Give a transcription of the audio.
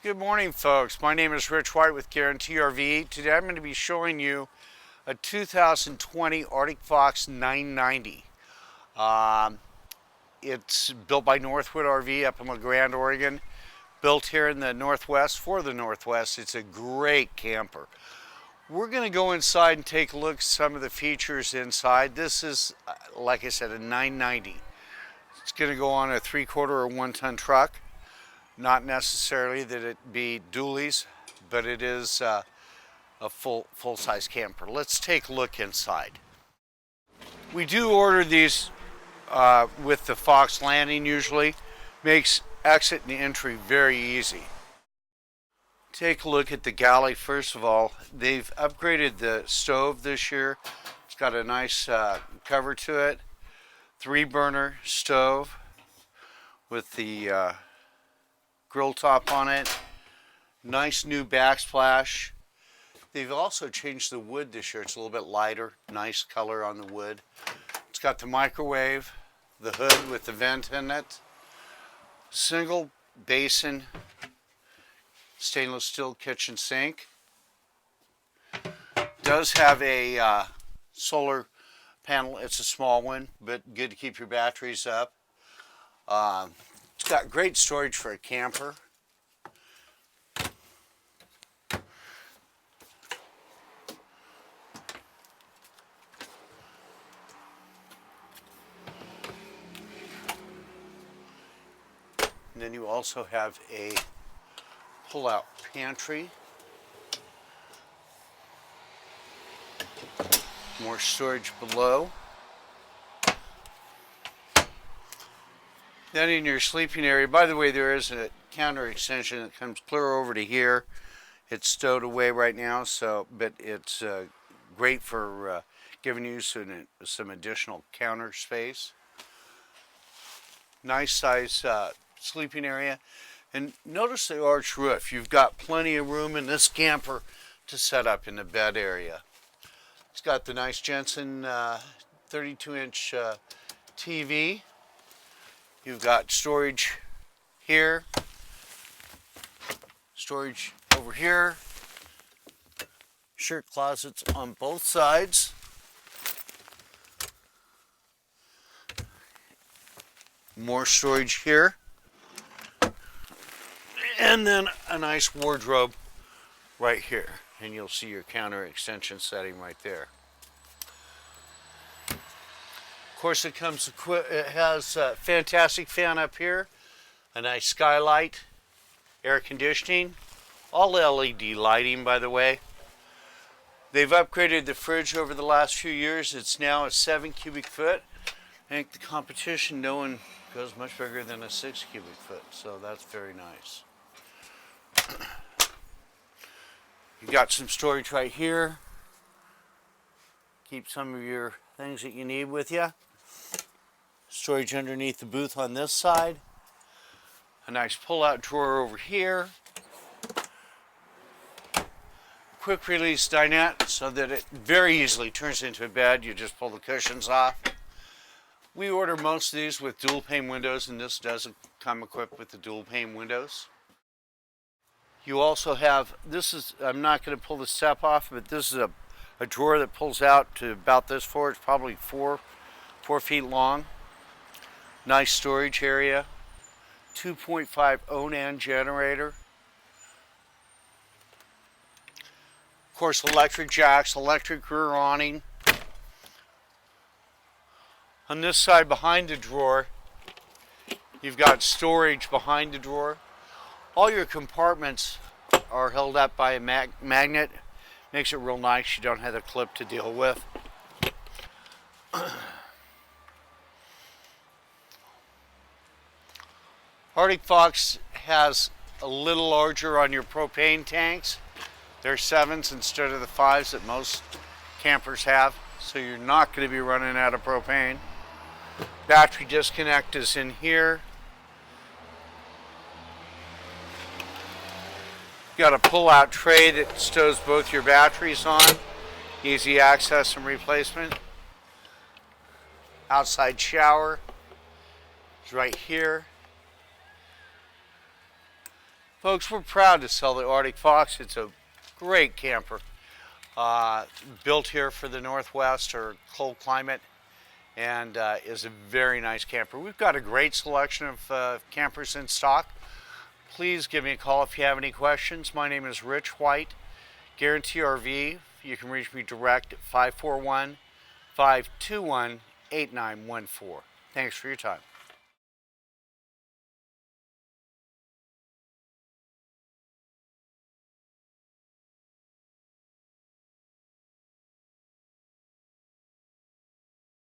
Good morning, folks. My name is Rich.White with Guaranty RV. Today I'm going to be showing you a 2020 Arctic Fox 990. It's built by Northwood RV up in La Grande, Oregon. Built here in the Northwest for the Northwest. It's a great camper. We're going to go inside and take a look at some of the features inside. This is, like I said, a 990. It's going to go on a 3/4 or 1-ton truck. Not necessarily that it be dualies, but it is a full-size camper. Let's take a look inside. We do order these with the Fox landing usually. Makes exit and entry very easy. Take a look at the galley first of all. They've upgraded the stove this year. It's got a nice cover to it. 3-burner stove with the grill top on it. Nice new backsplash. They've also changed the wood this year. It's a little bit lighter. Nice color on the wood. It's got the microwave, the hood with the vent in it. Single basin stainless steel kitchen sink. Does have a solar panel. It's a small one, but good to keep your batteries up. It's got great storage for a camper. And then you also have a pull-out pantry. More storage below. Then in your sleeping area, by the way, there is a counter extension that comes clear over to here. It's stowed away right now, but it's great for giving you some additional counter space. Nice size sleeping area. And notice the arched roof. You've got plenty of room in this camper to set up in the bed area. It's got the nice Jensen 32-inch TV. You've got storage here, storage over here, shirt closets on both sides. More storage here. And then a nice wardrobe right here. And you'll see your counter extension setting right there. Of course, it has a fantastic fan up here, a nice skylight, air conditioning, all LED lighting, by the way. They've upgraded the fridge over the last few years. It's now a 7 cubic foot. I think the competition, no one goes much bigger than a 6 cubic foot, so that's very nice. You've got some storage right here. Keep some of your things that you need with you. Storage underneath the booth on this side. A nice pull-out drawer over here. Quick release dinette so that it very easily turns into a bed. You just pull the cushions off. We order most of these with dual pane windows, and this doesn't come equipped with the dual pane windows. You also have, I'm not going to pull the step off, but this is a drawer that pulls out to about this far. It's probably 4 feet long. Nice storage area. 2.5 Onan generator. Of course, electric jacks, electric rear awning. On this side behind the drawer, you've got storage behind the drawer. All your compartments are held up by a magnet. Makes it real nice. You don't have the clip to deal with. Arctic Fox has a little larger on your propane tanks. They're 7s instead of the 5s that most campers have. So you're not going to be running out of propane. Battery disconnect is in here. Got a pull-out tray that stows both your batteries on. Easy access and replacement. Outside shower is right here. Folks, we're proud to sell the Arctic Fox. It's a great camper, built here for the Northwest or cold climate, and is a very nice camper. We've got a great selection of campers in stock. Please give me a call if you have any questions. My name is Rich.White, Guaranty RV. You can reach me direct at 541-521-8914. Thanks for your time.